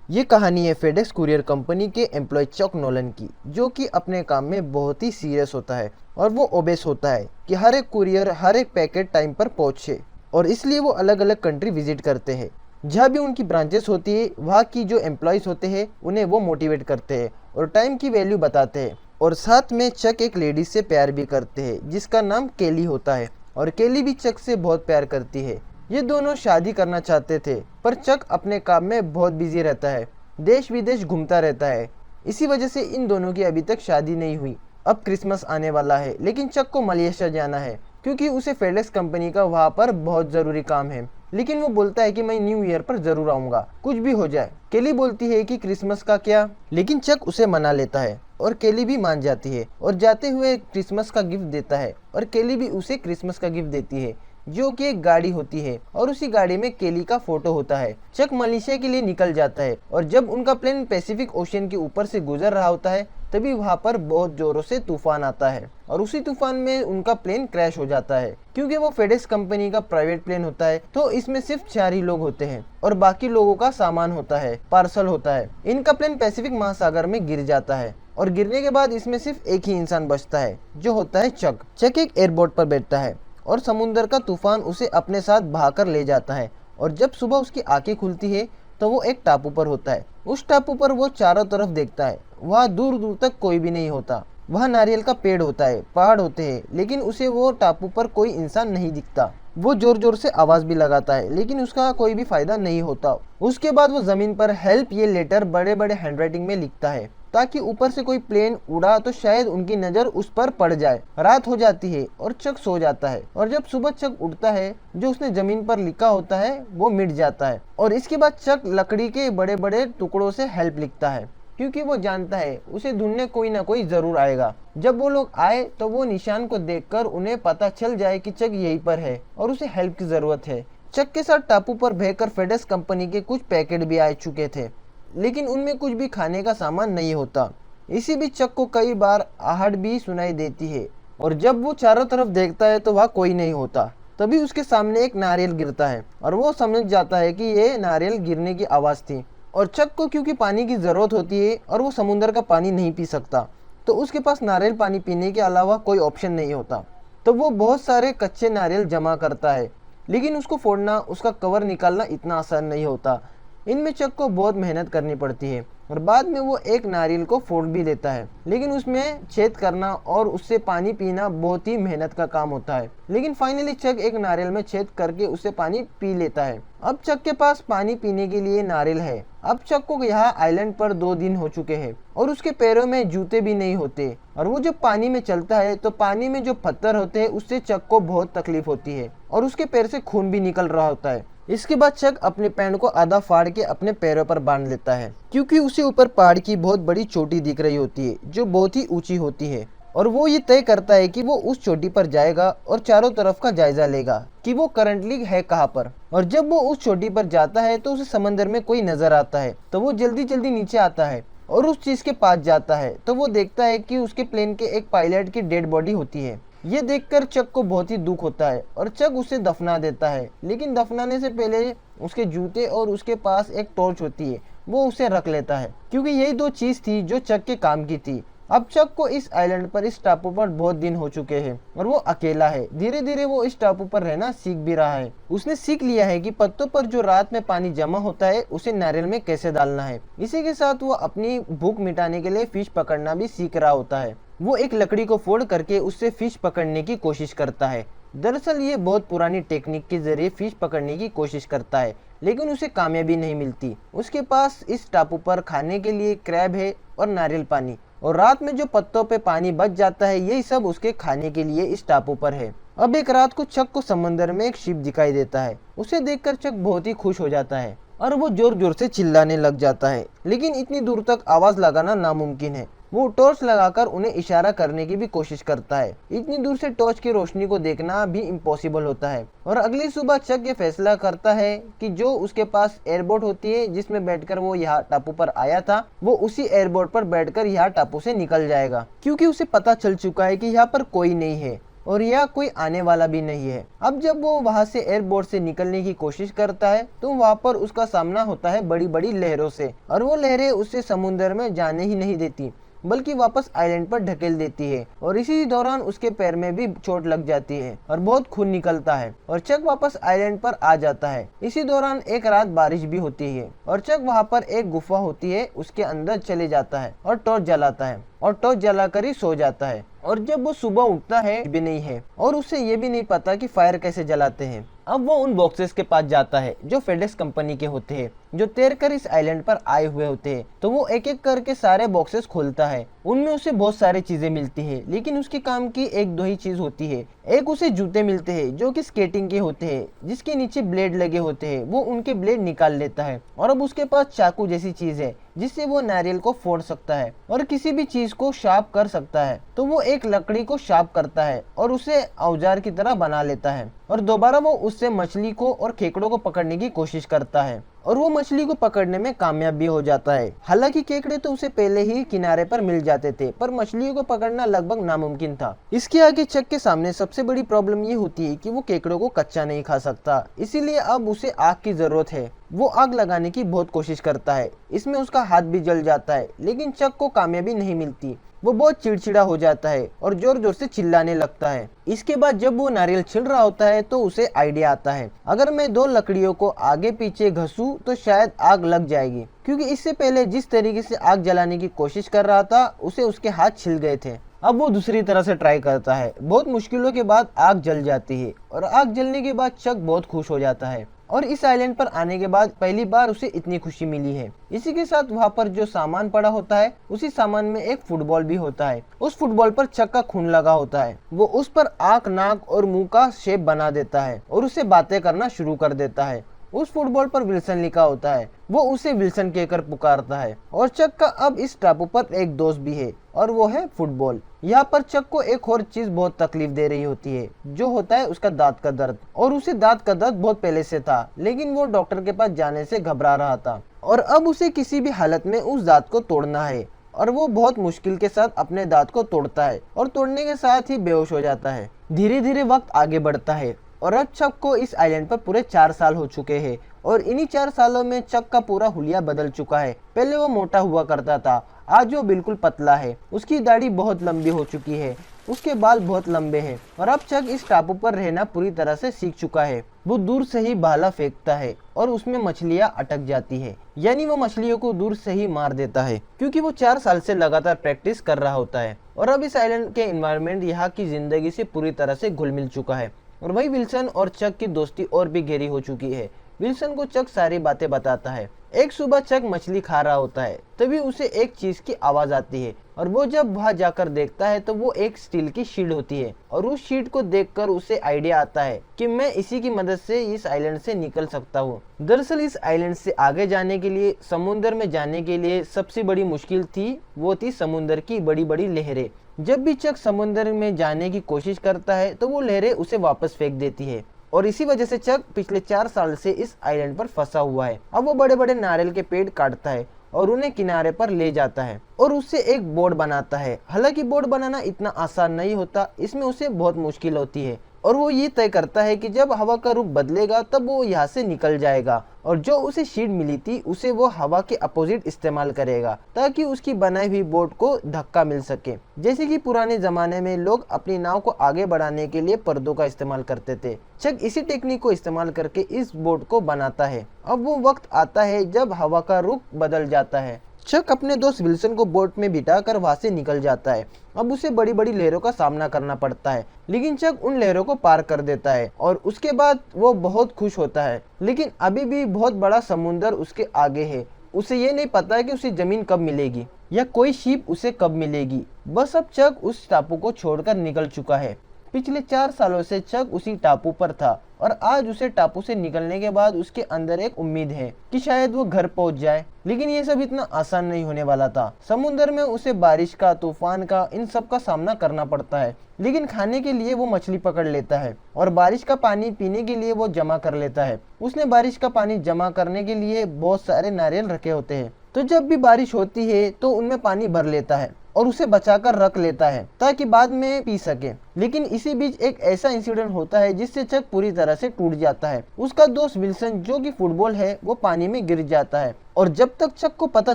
ये कहानी है फेडेक्स कुरियर कंपनी के एम्प्लॉय चक नोलन की, जो कि अपने काम में बहुत ही सीरियस होता है और वो ओबेस होता है कि हर एक कुरियर हर एक पैकेट टाइम पर पहुंचे, और इसलिए वो अलग अलग कंट्री विजिट करते हैं। जहाँ भी उनकी ब्रांचेस होती है वहाँ की जो एम्प्लॉयज़ होते हैं उन्हें वो मोटिवेट करते हैं और टाइम की वैल्यू बताते हैं। और साथ में चक एक लेडीज से प्यार भी करते हैं जिसका नाम केली होता है, और केली भी चक से बहुत प्यार करती है। ये दोनों शादी करना चाहते थे पर चक अपने काम में बहुत बिजी रहता है, देश विदेश घूमता रहता है। इसी वजह से इन दोनों की अभी तक शादी नहीं हुई। अब क्रिसमस आने वाला है लेकिन चक को मलेशिया जाना है क्योंकि उसे फेडेक्स कंपनी का वहाँ पर बहुत ज़रूरी काम है। लेकिन वो बोलता है कि मैं न्यू ईयर पर ज़रूर आऊँगा, कुछ भी हो जाए। केली बोलती है कि क्रिसमस का क्या, लेकिन चक उसे मना लेता है और केली भी मान जाती है और जाते हुए क्रिसमस का गिफ्ट देता है, और केली भी उसे क्रिसमस का गिफ्ट देती है जो कि एक गाड़ी होती है, और उसी गाड़ी में केली का फोटो होता है। चक मलेशिया के लिए निकल जाता है और जब उनका प्लेन पैसिफिक ओशियन के ऊपर से गुजर रहा होता है तभी वहाँ पर बहुत जोरों से तूफान आता है और उसी तूफान में उनका प्लेन क्रैश हो जाता है। क्योंकि वो फेडेक्स कंपनी का प्राइवेट प्लेन होता है तो इसमें सिर्फ 4 ही लोग होते हैं और बाकी लोगों का सामान होता है, पार्सल होता है। इनका प्लेन पैसिफिक महासागर में गिर जाता है और गिरने के बाद इसमें सिर्फ एक ही इंसान बचता है जो होता है चक। चक एक एयरबोट पर बैठता है और समुद्र का तूफान उसे अपने साथ बहाकर ले जाता है, और जब सुबह उसकी आंखें खुलती है तो वो एक टापू पर होता है। उस टापू पर वो चारों तरफ देखता है, वहाँ दूर दूर तक कोई भी नहीं होता। वहाँ नारियल का पेड़ होता है, पहाड़ होते हैं, लेकिन उसे वो टापू पर कोई इंसान नहीं दिखता। वो जोर जोर से आवाज़ भी लगाता है लेकिन उसका कोई भी फायदा नहीं होता। उसके बाद वो ज़मीन पर हेल्प ये लेटर बड़े बड़े हैंडराइटिंग में लिखता है ताकि ऊपर से कोई प्लेन उड़ा तो शायद उनकी नज़र उस पर पड़ जाए। रात हो जाती है और चक सो जाता है, और जब सुबह चक उठता है जो उसने ज़मीन पर लिखा होता है वो मिट जाता है। और इसके बाद चक लकड़ी के बड़े बड़े टुकड़ों से हेल्प लिखता है क्योंकि वो जानता है उसे ढूंढने कोई ना कोई ज़रूर आएगा। जब वो लोग आए तो वो निशान को देखकर उन्हें पता चल जाए कि चक यहीं पर है और उसे हेल्प की ज़रूरत है। चक के साथ टापू पर भेजकर फेडेक्स कंपनी के कुछ पैकेट भी आ चुके थे लेकिन उनमें कुछ भी खाने का सामान नहीं होता। इसी बीच चक को कई बार आहट भी सुनाई देती है, और जब वो चारों तरफ देखता है तो वहाँ कोई नहीं होता। तभी उसके सामने एक नारियल गिरता है और वो समझ जाता है कि ये नारियल गिरने की आवाज़ थी। और चक को क्योंकि पानी की ज़रूरत होती है और वो समुद्र का पानी नहीं पी सकता तो उसके पास नारियल पानी पीने के अलावा कोई ऑप्शन नहीं होता। तो वो बहुत सारे कच्चे नारियल जमा करता है, लेकिन उसको फोड़ना, उसका कवर निकालना इतना आसान नहीं होता। इनमें चक को बहुत मेहनत करनी पड़ती है और बाद में वो एक नारियल को फोड़ भी देता है, लेकिन उसमें छेद करना और उससे पानी पीना बहुत ही मेहनत का काम होता है। लेकिन फाइनली चक एक नारियल में छेद करके उससे पानी पी लेता है। अब चक के पास पानी पीने के लिए नारियल है। अब चक को यहाँ आइलैंड पर 2 दिन हो चुके हैं और उसके पैरों में जूते भी नहीं होते, और वो जब पानी में चलता है तो पानी में जो पत्थर होते हैं उससे चक को बहुत तकलीफ होती है और उसके पैर से खून भी निकल रहा होता है। इसके बाद चक अपने पैंट को आधा फाड़ के अपने पैरों पर बांध लेता है क्योंकि उसे ऊपर पहाड़ की बहुत बड़ी चोटी दिख रही होती है जो बहुत ही ऊंची होती है, और वो ये तय करता है कि वो उस चोटी पर जाएगा और चारों तरफ का जायजा लेगा कि वो करंटली है कहाँ पर। और जब वो उस चोटी पर जाता है तो उसे समंदर में कोई नजर आता है, तो वो जल्दी जल्दी नीचे आता है और उस चीज के पास जाता है तो वो देखता है कि उसके प्लेन के एक पायलट की डेड बॉडी होती है। ये देखकर चक को बहुत ही दुख होता है और चक उसे दफना देता है, लेकिन दफनाने से पहले उसके जूते और उसके पास एक टॉर्च होती है वो उसे रख लेता है क्योंकि यही 2 चीज थी जो चक के काम की थी। अब चक को इस आइलैंड पर, इस टापू पर बहुत दिन हो चुके हैं और वो अकेला है। धीरे धीरे वो इस टापू पर रहना सीख भी रहा है। उसने सीख लिया है कि पत्तों पर जो रात में पानी जमा होता है उसे नारियल में कैसे डालना है। इसी के साथ वो अपनी भूख मिटाने के लिए फिश पकड़ना भी सीख रहा होता है। वो एक लकड़ी को फोड़ करके उससे फिश पकड़ने की कोशिश करता है। दरअसल ये बहुत पुरानी टेक्निक के जरिए फिश पकड़ने की कोशिश करता है लेकिन उसे कामयाबी नहीं मिलती। उसके पास इस टापू पर खाने के लिए क्रैब है और नारियल पानी, और रात में जो पत्तों पे पानी बच जाता है यही सब उसके खाने के लिए इस टापू पर है। अब एक रात को चक को समंदर में एक शिप दिखाई देता है। उसे देखकर चक बहुत ही खुश हो जाता है और वो जोर जोर से चिल्लाने लग जाता है, लेकिन इतनी दूर तक आवाज लगाना नामुमकिन है। वो टॉर्च लगाकर उन्हें इशारा करने की भी कोशिश करता है। इतनी दूर से टॉर्च की रोशनी को देखना भी इम्पॉसिबल होता है। और अगली सुबह चक ये फैसला करता है कि जो उसके पास एयरबोट होती है जिसमें बैठकर वो यहाँ टापू पर आया था, वो उसी एयरबोट पर बैठकर यहाँ टापू से निकल जाएगा क्योंकि उसे पता चल चुका है कि यहाँ पर कोई नहीं है। और यह कोई आने वाला भी नहीं है। अब जब वो वहाँ से एयरपोर्ट से निकलने की कोशिश करता है तो वहाँ पर उसका सामना होता है बड़ी बड़ी लहरों से, और वो लहरें उसे समुद्र में जाने ही नहीं देती बल्कि वापस आइलैंड पर ढकेल देती है। और इसी दौरान उसके पैर में भी चोट लग जाती है और बहुत खून निकलता है और चक वापस आइलैंड पर आ जाता है। इसी दौरान एक रात बारिश भी होती है और चक वहाँ पर एक गुफा होती है उसके अंदर चले जाता है और टॉर्च जलाता है और टॉर्च जलाकर ही सो जाता है। और जब वो सुबह उठता है भी नहीं है और उसे ये भी नहीं पता कि फायर कैसे जलाते हैं। अब वो उन बॉक्सेस के पास जाता है जो फेडेक्स कंपनी के होते हैं, जो तैरकर इस आइलैंड पर आए हुए होते हैं। तो वो एक एक करके सारे बॉक्सेस खोलता है। उनमें उसे बहुत सारी चीजें मिलती है, लेकिन उसके काम की एक दो ही चीज होती है। एक उसे जूते मिलते हैं जो कि स्केटिंग के होते हैं, जिसके नीचे ब्लेड लगे होते हैं। वो उनके ब्लेड निकाल लेता है और अब उसके पास चाकू जैसी चीज है जिससे वो नारियल को फोड़ सकता है और किसी भी चीज को शार्प कर सकता है। तो वो एक लकड़ी को शार्प करता है और उसे औजार की तरह बना लेता है और दोबारा वो उससे मछली को और केकड़ों को पकड़ने की कोशिश करता है और वो मछली को पकड़ने में कामयाब भी हो जाता है। हालांकि केकड़े तो उसे पहले ही किनारे पर मिल जाते थे, पर मछलियों को पकड़ना लगभग नामुमकिन था। इसके आगे चक के सामने सबसे बड़ी प्रॉब्लम ये होती है कि वो केकड़ों को कच्चा नहीं खा सकता, इसीलिए अब उसे आग की जरूरत है। वो आग लगाने की बहुत कोशिश करता है, इसमें उसका हाथ भी जल जाता है, लेकिन चक को कामयाबी नहीं मिलती। वो बहुत चिड़चिड़ा हो जाता है और जोर जोर से चिल्लाने लगता है। इसके बाद जब वो नारियल छिल रहा होता है तो उसे आइडिया आता है, अगर मैं दो लकड़ियों को आगे पीछे घसूं तो शायद आग लग जाएगी, क्योंकि इससे पहले जिस तरीके से आग जलाने की कोशिश कर रहा था उसे उसके हाथ छिल गए थे। अब वो दूसरी तरह से ट्राई करता है। बहुत मुश्किलों के बाद आग जल जाती है और आग जलने के बाद चक बहुत खुश हो जाता है और इस आइलैंड पर आने के बाद पहली बार उसे इतनी खुशी मिली है। इसी के साथ वहाँ पर जो सामान पड़ा होता है उसी सामान में एक फुटबॉल भी होता है। उस फुटबॉल पर चक का खून लगा होता है। वो उस पर आंख, नाक और मुंह का शेप बना देता है और उसे बातें करना शुरू कर देता है। उस फुटबॉल पर विल्सन लिखा होता है। वो उसे विल्सन कहकर पुकारता है और चक का अब इस टापू पर एक दोस्त भी है और वो है फुटबॉल। यहाँ पर चक को एक और चीज बहुत तकलीफ दे रही होती है, जो होता है उसका दांत का दर्द। और उसे दांत का दर्द बहुत पहले से था, लेकिन वो डॉक्टर के पास जाने से घबरा रहा था और अब उसे किसी भी हालत में उस दांत को तोड़ना है। और वो बहुत मुश्किल के साथ अपने दांत को तोड़ता है और तोड़ने के साथ ही बेहोश हो जाता है। धीरे धीरे वक्त आगे बढ़ता है और अब चक को इस आइलैंड पर पूरे 4 साल हो चुके हैं और इन्हीं 4 सालों में चक का पूरा हुलिया बदल चुका है। पहले वो मोटा हुआ करता था, आज वो बिल्कुल पतला है। उसकी दाढ़ी बहुत लंबी हो चुकी है, उसके बाल बहुत लंबे हैं और अब चक इस टापू पर रहना पूरी तरह से सीख चुका है। वो दूर से ही भाला फेंकता है और उसमें मछलियां अटक जाती है, यानी वो मछलियों को दूर से ही मार देता है, क्योंकि वो 4 साल से लगातार प्रैक्टिस कर रहा होता है। और अब इस आइलैंड के एनवायरनमेंट यहाँ की जिंदगी से पूरी तरह से घुल मिल चुका है और वही विल्सन और चक की दोस्ती और भी गहरी हो चुकी है। विल्सन को चक सारी बातें बताता है। एक सुबह चक मछली खा रहा होता है, तभी उसे एक चीज की आवाज आती है और वो जब वहां जाकर देखता है तो वो एक स्टील की शीट होती है और उस शीट को देखकर उसे आइडिया आता है कि मैं इसी की मदद से इस आइलैंड से निकल सकता हूँ। दरअसल इस आइलैंड से आगे जाने के लिए, समुद्र में जाने के लिए सबसे बड़ी मुश्किल थी, वो थी समुद्र की बड़ी बड़ी लहरें। जब भी चक समुद्र में जाने की कोशिश करता है तो वो लहरें उसे वापस फेंक देती है और इसी वजह से चक पिछले 4 साल से इस आइलैंड पर फंसा हुआ है। अब वो बड़े बड़े नारियल के पेड़ काटता है और उन्हें किनारे पर ले जाता है और उससे एक बोट बनाता है। हालांकि बोट बनाना इतना आसान नहीं होता, इसमें उसे बहुत मुश्किल होती है और वो ये तय करता है कि जब हवा का रुख बदलेगा तब वो यहाँ से निकल जाएगा और जो उसे शीट मिली थी उसे वो हवा के अपोजिट इस्तेमाल करेगा ताकि उसकी बनाई हुई बोट को धक्का मिल सके। जैसे कि पुराने जमाने में लोग अपनी नाव को आगे बढ़ाने के लिए पर्दों का इस्तेमाल करते थे, चक इसी टेक्निक को इस्तेमाल करके इस बोट को बनाता है। अब वो वक्त आता है जब हवा का रुख बदल जाता है। चक अपने दोस्त विल्सन को बोट में बिठाकर वहां से निकल जाता है। अब उसे बड़ी बड़ी लहरों का सामना करना पड़ता है, लेकिन चक उन लहरों को पार कर देता है और उसके बाद वो बहुत खुश होता है। लेकिन अभी भी बहुत बड़ा समुंदर उसके आगे है। उसे ये नहीं पता है कि उसे जमीन कब मिलेगी या कोई शिप उसे कब मिलेगी। बस अब चक उस टापू को छोड़कर निकल चुका है। पिछले 4 सालों से चक उसी टापू पर था और आज उसे टापू से निकलने के बाद उसके अंदर एक उम्मीद है कि शायद वो घर पहुंच जाए, लेकिन ये सब इतना आसान नहीं होने वाला था। समुद्र में उसे बारिश का, तूफान का, इन सब का सामना करना पड़ता है, लेकिन खाने के लिए वो मछली पकड़ लेता है और बारिश का पानी पीने के लिए वो जमा कर लेता है। उसने बारिश का पानी जमा करने के लिए बहुत सारे नारियल रखे होते हैं, तो जब भी बारिश होती है तो उनमें पानी भर लेता है और उसे बचाकर रख लेता है ताकि बाद में पी सके। लेकिन इसी बीच एक ऐसा इंसिडेंट होता है जिससे चक पूरी तरह से टूट जाता है। उसका दोस्त विल्सन जो कि फुटबॉल है वो पानी में गिर जाता है और जब तक चक को पता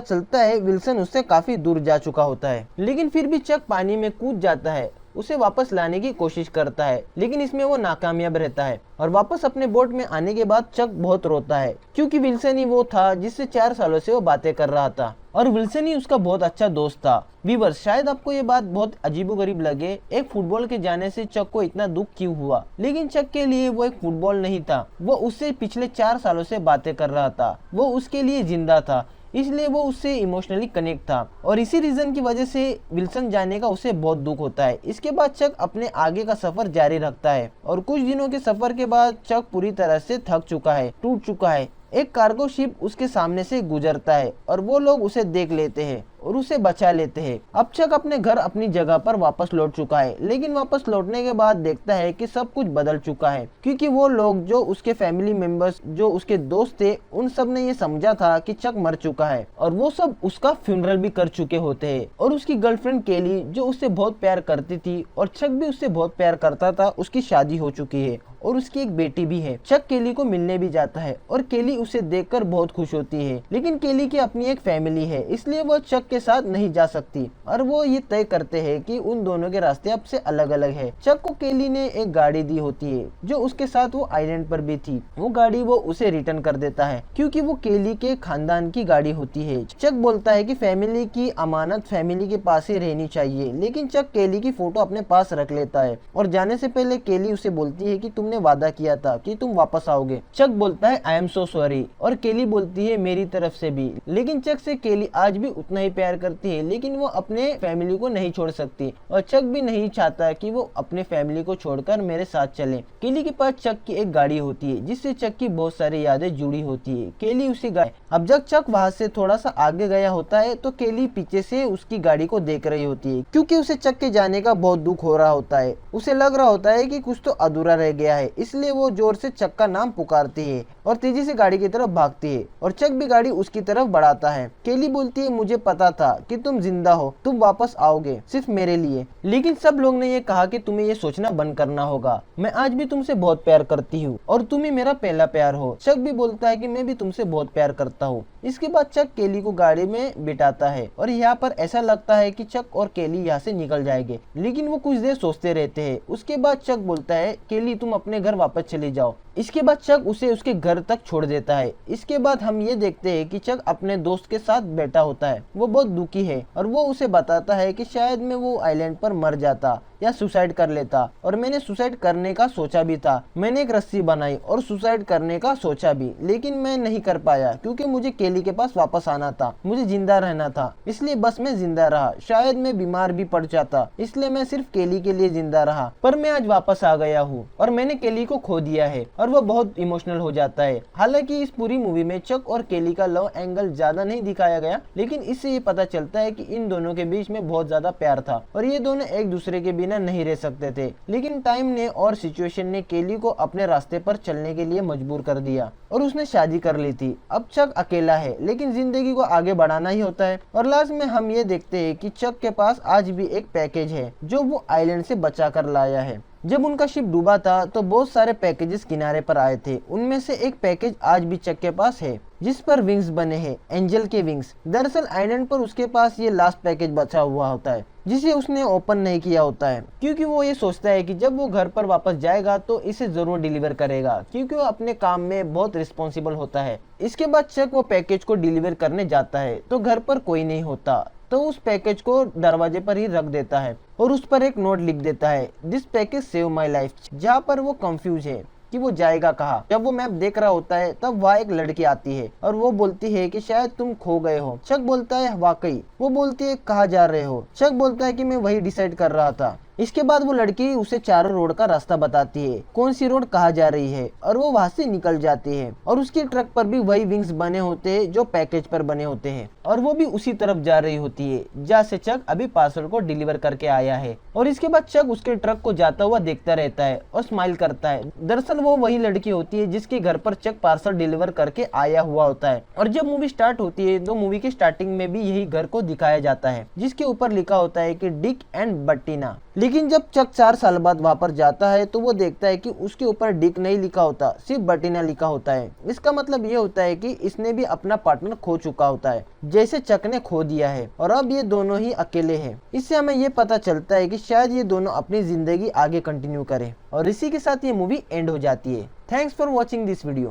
चलता है विल्सन उससे काफी दूर जा चुका होता है। लेकिन फिर भी चक पानी में कूद जाता है, उसे वापस लाने की कोशिश करता है, लेकिन इसमें वो नाकामयाब रहता है और वापस अपने बोट में आने के बाद चक बहुत रोता है क्योंकि विल्सन ही वो था जिससे 4 सालों से वो बातें कर रहा था और विल्सन ही उसका बहुत अच्छा दोस्त था। व्यूअर्स, शायद आपको ये बात बहुत अजीबोगरीब लगे, एक फुटबॉल के जाने से चक को इतना दुख क्यों हुआ, लेकिन चक के लिए वो एक फुटबॉल नहीं था, वो उससे पिछले 4 सालों से बातें कर रहा था, वो उसके लिए जिंदा था, इसलिए वो उससे इमोशनली कनेक्ट था और इसी रीजन की वजह से विल्सन जाने का उसे बहुत दुख होता है। इसके बाद चक अपने आगे का सफर जारी रखता है और कुछ दिनों के सफर के बाद चक पूरी तरह से थक चुका है, टूट चुका है। एक कार्गो शिप उसके सामने से गुजरता है और वो लोग उसे देख लेते हैं और उसे बचा लेते हैं। अब चक अपने घर अपनी जगह पर वापस लौट चुका है, लेकिन वापस लौटने के बाद देखता है कि सब कुछ बदल चुका है क्योंकि वो लोग जो उसके फैमिली मेंबर्स जो उसके दोस्त थे उन सब ने ये समझा था कि चक मर चुका है और वो सब उसका फ्यूनरल भी कर चुके होते हैं। और उसकी गर्लफ्रेंड केली जो उससे बहुत प्यार करती थी और चक भी उससे बहुत प्यार करता था, उसकी शादी हो चुकी है और उसकी एक बेटी भी है। चक केली को मिलने भी जाता है और केली उसे देखकर बहुत खुश होती है, लेकिन केली की अपनी एक फैमिली है इसलिए वो चक के साथ नहीं जा सकती और वो ये तय करते हैं कि उन दोनों के रास्ते अब से अलग अलग है। चक को केली ने एक गाड़ी दी होती है जो उसके साथ वो आइलैंड पर भी थी, वो गाड़ी वो उसे रिटर्न कर देता है क्योंकि वो केली के खानदान की गाड़ी होती है। चक बोलता है कि फैमिली की अमानत फैमिली के पास ही रहनी चाहिए, लेकिन चक केली की फोटो अपने पास रख लेता है और जाने से पहले केली उसे बोलती है कि तुमने वादा किया था कि तुम वापस आओगे। चक बोलता है आई एम सो सॉरी और केली बोलती है मेरी तरफ से भी। लेकिन चक से केली आज भी उतना ही प्यार करती है, लेकिन वो अपने फैमिली को नहीं छोड़ सकती और चक भी नहीं चाहता कि वो अपने फैमिली को छोड़कर मेरे साथ चले। केली के पास चक की एक गाड़ी होती है जिससे चक की बहुत सारी यादें जुड़ी होती है। केली उसी गाड़ी अब जब चक वहाँ से थोड़ा सा आगे गया होता है तो केली पीछे से उसकी गाड़ी को देख रही होती है क्योंकि उसे चक के जाने का बहुत दुख हो रहा होता है। उसे लग रहा होता है कि कुछ तो अधूरा रह गया है, इसलिए वो जोर से चक का नाम पुकारती है और तेजी से गाड़ी की तरफ भागती है और चक भी गाड़ी उसकी तरफ बढ़ाता है। केली बोलती है मुझे पता था कि तुम जिंदा हो, तुम वापस आओगे सिर्फ मेरे लिए, लेकिन सब लोग ने ये कहा कि तुम्हें ये सोचना बंद करना होगा। मैं आज भी तुमसे बहुत प्यार करती हूँ और तुम ही मेरा पहला प्यार हो। चक भी बोलता है कि मैं भी तुमसे बहुत प्यार करता हूँ। इसके बाद चक केली को गाड़ी में बिठाता है और यहाँ पर ऐसा लगता है कि चक और केली यहाँ से निकल जाएंगे, लेकिन वो कुछ देर सोचते रहते हैं। उसके बाद चक बोलता है केली तुम अपने घर वापस चले जाओ। इसके बाद चक उसे उसके घर तक छोड़ देता है। इसके बाद हम ये देखते हैं कि चक अपने दोस्त के साथ बैठा होता है, वो बहुत दुखी है और वो उसे बताता है कि शायद मैं वो आइलैंड पर मर जाता या सुसाइड कर लेता और मैंने सुसाइड करने का सोचा भी था। मैंने एक रस्सी बनाई और सुसाइड करने का सोचा भी, लेकिन मैं नहीं कर पाया क्योंकि मुझे केली के पास वापस आना था, मुझे जिंदा रहना था, इसलिए बस मैं जिंदा रहा। शायद मैं बीमार भी पड़ जाता, इसलिए मैं सिर्फ केली के लिए जिंदा रहा, पर मैं आज वापस आ गया हूँ और मैंने केली को खो दिया है। और वो बहुत इमोशनल हो जाता है। हालांकि इस पूरी मूवी में चक और केली का लव एंगल ज्यादा नहीं दिखाया गया, लेकिन इससे ये पता चलता है कि इन दोनों के बीच में बहुत ज्यादा प्यार था और ये दोनों एक दूसरे के बिना नहीं रह सकते थे। लेकिन टाइम ने और सिचुएशन ने केली को अपने रास्ते पर चलने के लिए मजबूर कर दिया और उसने शादी कर ली थी। अब चक अकेला है, लेकिन जिंदगी को आगे बढ़ाना ही होता है। और लास्ट में हम ये देखते हैं कि चक के पास आज भी एक पैकेज है जो वो आइलैंड से बचा कर लाया है। जब उनका शिप डूबा था तो बहुत सारे पैकेजेस किनारे पर आए थे, उनमें से एक पैकेज आज भी चक के पास है जिस पर विंग्स बने हैं, एंजल के विंग्स। दरअसल आइलैंड पर उसके पास ये लास्ट पैकेज बचा हुआ होता है जिसे उसने ओपन नहीं किया होता है क्योंकि वो ये सोचता है कि जब वो घर पर वापस जाएगा तो इसे जरूर डिलीवर करेगा क्योंकि वो अपने काम में बहुत रिस्पॉन्सिबल होता है। इसके बाद चक वो पैकेज को डिलीवर करने जाता है तो घर पर कोई नहीं होता, तो उस पैकेज को दरवाजे पर ही रख देता है और उस पर एक नोट लिख देता है this package save my life, जहाँ पर वो कंफ्यूज है कि वो जाएगा कहाँ। जब वो मैप देख रहा होता है तब वहाँ एक लड़की आती है और वो बोलती है कि शायद तुम खो गए हो। चक बोलता है वाकई। वो बोलती है कहाँ जा रहे हो। चक बोलता है कि मैं वही डिसाइड कर रहा था। इसके बाद वो लड़की उसे चारों रोड का रास्ता बताती है, कौन सी रोड कहाँ जा रही है, और वो वहाँ से निकल जाती है। और उसके ट्रक पर भी वही विंग्स बने होते हैं जो पैकेज पर बने होते हैं, और वो भी उसी तरफ जा रही होती है जहाँ से चक अभी पार्सल को डिलीवर करके आया है। और इसके बाद चक उसके ट्रक को जाता हुआ देखता रहता है और स्माइल करता है। दरअसल वो वही लड़की होती है जिसके घर पर चक पार्सल डिलीवर करके आया हुआ होता है। और जब मूवी स्टार्ट होती है तो मूवी की स्टार्टिंग में भी यही घर को दिखाया जाता है, जिसके ऊपर लिखा होता है कि डिक एंड बट्टीना। लेकिन जब चक 4 साल बाद वहाँ पर जाता है तो वो देखता है कि उसके ऊपर डिक नहीं लिखा होता, सिर्फ बट्टीना लिखा होता है। इसका मतलब ये होता है कि इसने भी अपना पार्टनर खो चुका होता है, जैसे चक ने खो दिया है, और अब ये दोनों ही अकेले हैं। इससे हमें ये पता चलता है कि शायद ये दोनों अपनी जिंदगी आगे कंटिन्यू करें। और इसी के साथ ये मूवी एंड हो जाती है। Thanks for watching this video.